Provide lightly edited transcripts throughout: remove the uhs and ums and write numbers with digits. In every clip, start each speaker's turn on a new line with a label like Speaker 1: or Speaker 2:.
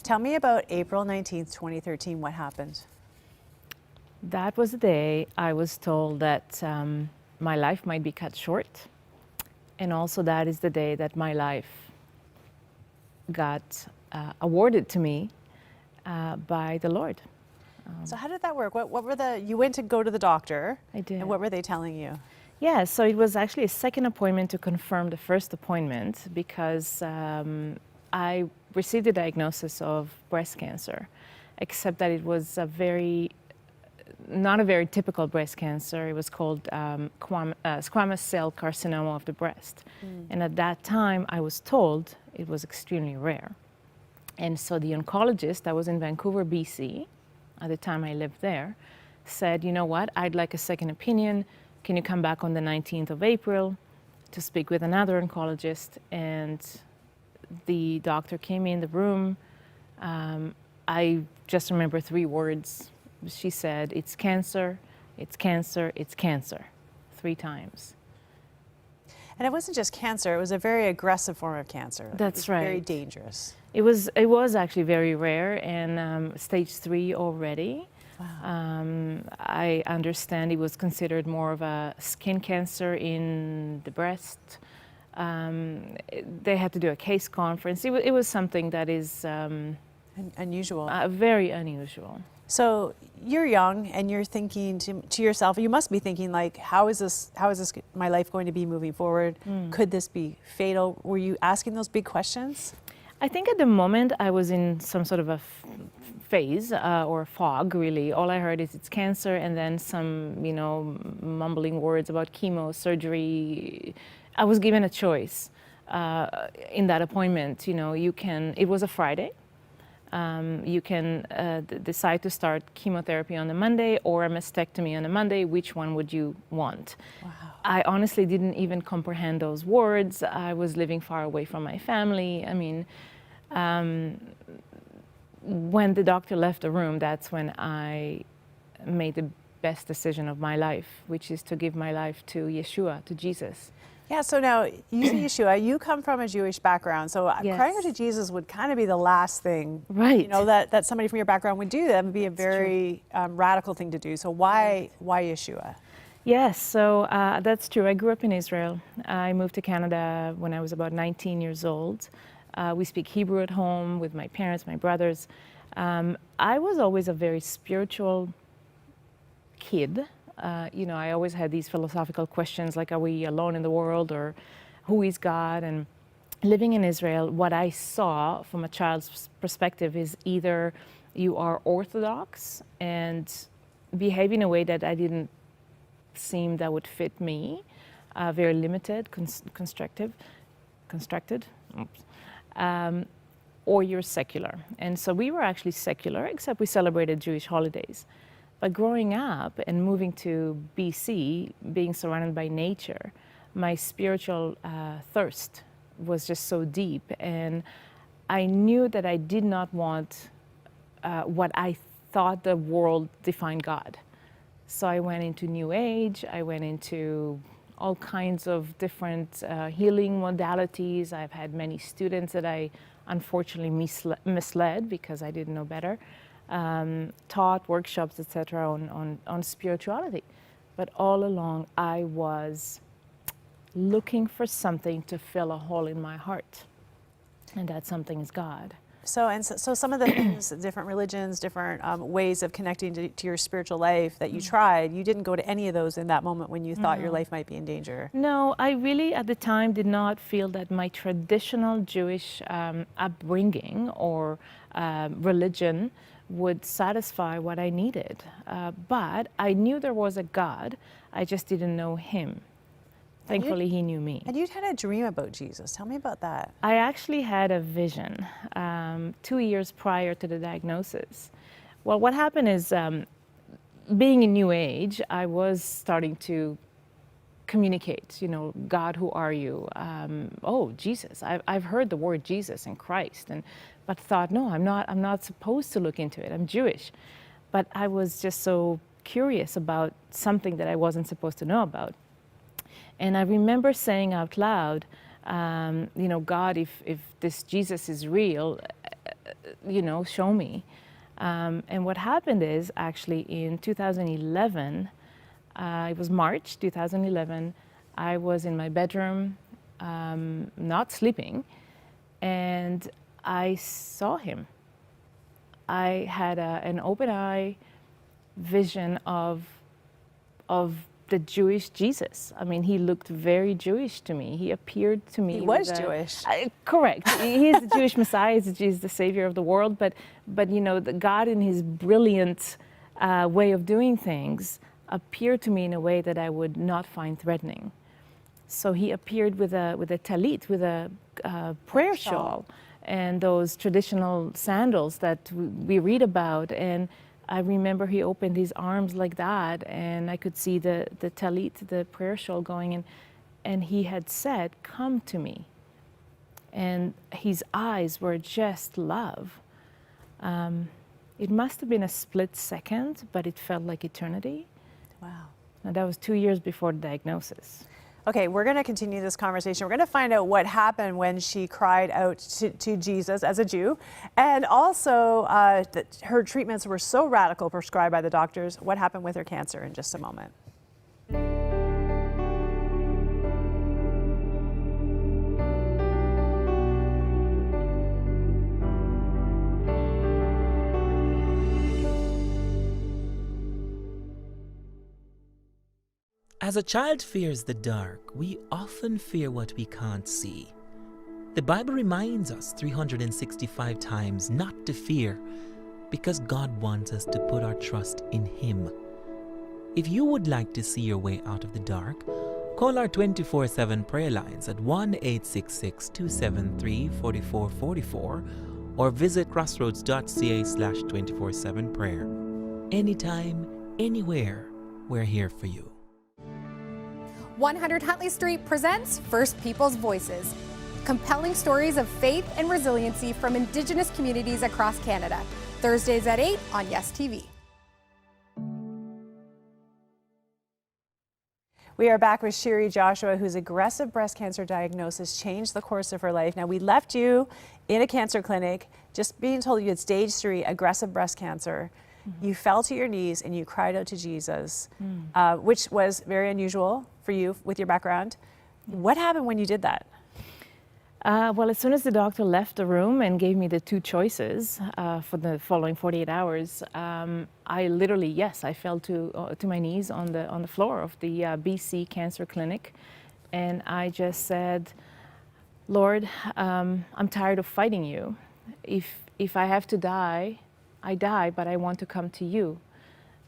Speaker 1: Tell me about April 19th, 2013. What happened?
Speaker 2: That was the day I was told that my life might be cut short. And also that is the day that my life got awarded to me by the Lord.
Speaker 1: So how did that work? What were you went to go to the doctor.
Speaker 2: I did.
Speaker 1: And what were they telling you?
Speaker 2: Yeah, so it was actually a second appointment to confirm the first appointment because I received a diagnosis of breast cancer, except that it was not a very typical breast cancer. It was called squamous cell carcinoma of the breast. And at that time, I was told it was extremely rare. And so the oncologist, I was in Vancouver, BC, at the time I lived there, said, you know what, I'd like a second opinion. Can you come back on the 19th of April to speak with another oncologist? And the doctor came in the room. I just remember 3 words. She said, it's cancer, it's cancer, it's cancer, 3 times.
Speaker 1: And it wasn't just cancer, it was a very aggressive form of cancer.
Speaker 2: That's right.
Speaker 1: Very dangerous.
Speaker 2: It was actually very rare and stage 3 already.
Speaker 1: Wow.
Speaker 2: I understand it was considered more of a skin cancer in the breast. They had to do a case conference. It was something that is
Speaker 1: Unusual.
Speaker 2: Very unusual.
Speaker 1: So you're young and you're thinking to yourself, you must be thinking like, how is this my life going to be moving forward? Could this be fatal? Were you asking those big questions?
Speaker 2: I think at the moment I was in some sort of a phase or fog, really. All I heard is it's cancer, and then some, mumbling words about chemo, surgery. I was given a choice in that appointment. It was a Friday. You can decide to start chemotherapy on the Monday or a mastectomy on the Monday. Which one would you want?
Speaker 1: Wow.
Speaker 2: I honestly didn't even comprehend those words. I was living far away from my family. I mean, when the doctor left the room, that's when I made the best decision of my life, which is to give my life to Yeshua, to Jesus.
Speaker 1: Yeah, so now you say Yeshua, you come from a Jewish background, so
Speaker 2: Yes.
Speaker 1: crying out to Jesus would kind of be the last thing,
Speaker 2: Right.
Speaker 1: that somebody from your background would do. That would be a very radical thing to do. So why Yeshua?
Speaker 2: Yes, so that's true. I grew up in Israel. I moved to Canada when I was about 19 years old. We speak Hebrew at home with my parents, my brothers. I was always a very spiritual kid. I always had these philosophical questions like, are we alone in the world, or who is God? And living in Israel, what I saw from a child's perspective is either you are Orthodox and behave in a way that I didn't seem that would fit me, very limited, constructed, or you're secular. And so we were actually secular, except we celebrated Jewish holidays. But growing up and moving to BC, being surrounded by nature, my spiritual thirst was just so deep. And I knew that I did not want what I thought the world defined God. So I went into New Age, I went into all kinds of different healing modalities. I've had many students that I unfortunately misled because I didn't know better. Taught workshops, etc., on spirituality. But all along, I was looking for something to fill a hole in my heart. And that something is God.
Speaker 1: So some of the things, different religions, different ways of connecting to your spiritual life that you tried, you didn't go to any of those in that moment when you thought your life might be in danger.
Speaker 2: No, I really at the time did not feel that my traditional Jewish upbringing or religion would satisfy what I needed. But I knew there was a God, I just didn't know him. Thankfully, he knew me.
Speaker 1: And you'd had a dream about Jesus. Tell me about that.
Speaker 2: I actually had a vision 2 years prior to the diagnosis. Well, what happened is, being in New Age, I was starting to communicate, God, who are you? Oh, Jesus. I've heard the word Jesus and Christ, but thought, no, I'm not supposed to look into it. I'm Jewish. But I was just so curious about something that I wasn't supposed to know about. And I remember saying out loud, God, if this Jesus is real, show me. And what happened is actually in 2011, it was March 2011, I was in my bedroom, not sleeping, and I saw him. I had an open eye vision of the Jewish Jesus. I mean, he looked very Jewish to me. He appeared to me.
Speaker 1: He was Jewish.
Speaker 2: Correct. He is the Jewish Messiah. He's the Savior of the world. But the God in His brilliant way of doing things appeared to me in a way that I would not find threatening. So He appeared with a talit, with a prayer shawl, and those traditional sandals that we read about. And I remember He opened His arms like that, and I could see the talit, the prayer shawl going in, and He had said, "Come to me." And His eyes were just love. It must have been a split second, but it felt like eternity.
Speaker 1: Wow.
Speaker 2: And that was 2 years before the diagnosis.
Speaker 1: Okay, we're going to continue this conversation. We're going to find out what happened when she cried out to Jesus as a Jew, and also that her treatments were so radical prescribed by the doctors. What happened with her cancer in just a moment.
Speaker 3: As a child fears the dark, we often fear what we can't see. The Bible reminds us 365 times not to fear, because God wants us to put our trust in Him. If you would like to see your way out of the dark, call our 24/7 prayer lines at 1-866-273-4444 or visit crossroads.ca/247prayer. Anytime, anywhere, we're here for you.
Speaker 4: 100 Huntley Street presents First People's Voices, compelling stories of faith and resiliency from Indigenous communities across Canada. Thursdays at 8 on Yes TV.
Speaker 1: We are back with Shiri Joshua, whose aggressive breast cancer diagnosis changed the course of her life. Now, we left you in a cancer clinic, just being told you had stage 3 aggressive breast cancer. You fell to your knees and you cried out to Jesus, which was very unusual for you with your background. What happened when you did that?
Speaker 2: Well, as soon as the doctor left the room and gave me the 2 choices for the following 48 hours, I literally, I fell to my knees on the floor of the BC Cancer Clinic, and I just said, "Lord, I'm tired of fighting you. If I have to die, I die, but I want to come to you.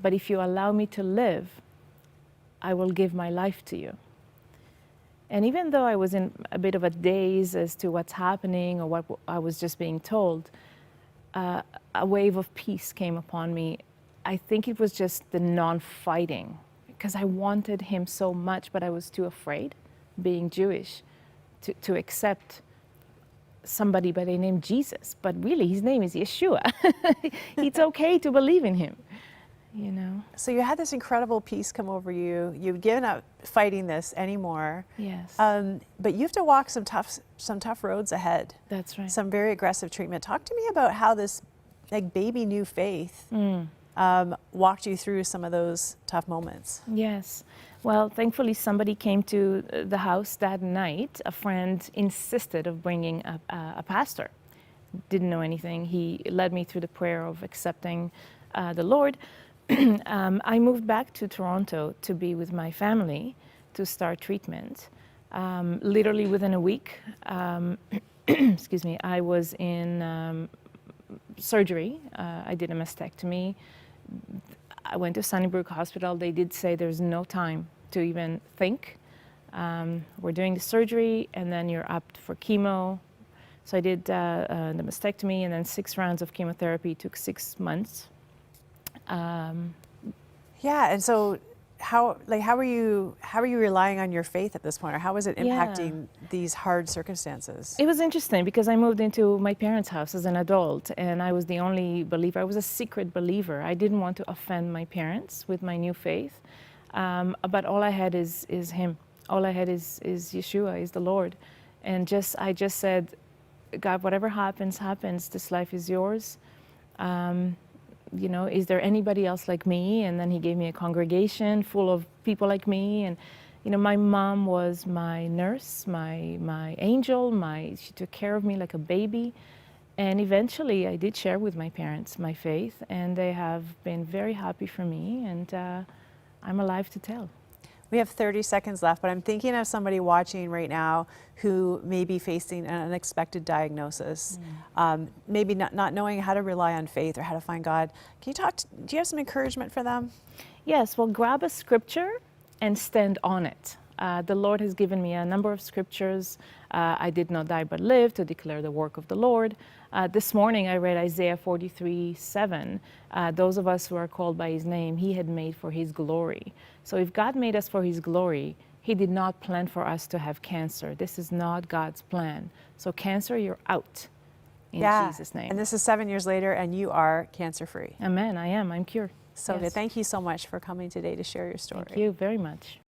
Speaker 2: But if you allow me to live, I will give my life to you." And even though I was in a bit of a daze as to what's happening or what I was just being told, a wave of peace came upon me. I think it was just the non-fighting, because I wanted Him so much, but I was too afraid, being Jewish, to accept somebody by the name Jesus, but really His name is Yeshua. It's okay to believe in Him, you know.
Speaker 1: So you had this incredible peace come over you. You've given up fighting this anymore.
Speaker 2: Yes.
Speaker 1: But you have to walk some tough roads ahead.
Speaker 2: That's right.
Speaker 1: Some very aggressive treatment. Talk to me about how this baby new faith walked you through some of those tough moments.
Speaker 2: Yes. Well, thankfully somebody came to the house that night. A friend insisted of bringing a pastor. Didn't know anything. He led me through the prayer of accepting the Lord. I moved back to Toronto to be with my family to start treatment. Literally within a week, excuse me, I was in surgery. I did a mastectomy. I went to Sunnybrook Hospital. They did say there's no time to even think. We're doing the surgery and then you're up for chemo. So I did the mastectomy and then 6 rounds of chemotherapy. It took 6 months.
Speaker 1: Yeah, and so how are you relying on your faith at this point, or how is it impacting these hard circumstances?
Speaker 2: It was interesting because I moved into my parents' house as an adult and I was the only believer. I was a secret believer. I didn't want to offend my parents with my new faith, but all I had is Him. All I had is Yeshua, is the Lord. And I just said, God, whatever happens, happens. This life is yours. You know, is there anybody else like me? And then he gave me a congregation full of people like me. And, you know, my mom was my nurse, my angel, she took care of me like a baby. And eventually I did share with my parents my faith, and they have been very happy for me, and I'm alive to tell.
Speaker 1: We have 30 seconds left, but I'm thinking of somebody watching right now who may be facing an unexpected diagnosis, maybe not knowing how to rely on faith or how to find God. Can you talk, do you have some encouragement for them?
Speaker 2: Yes, well, grab a scripture and stand on it. The Lord has given me a number of scriptures. I did not die but live to declare the work of the Lord. This morning I read Isaiah 43:7. Those of us who are called by his name, he had made for his glory. So if God made us for his glory, he did not plan for us to have cancer. This is not God's plan. So cancer, you're out in Jesus' name.
Speaker 1: And this is 7 years later, and you are cancer-free.
Speaker 2: Amen, I am. I'm cured.
Speaker 1: So
Speaker 2: Yes.
Speaker 1: thank you so much for coming today to share your story.
Speaker 2: Thank you very much.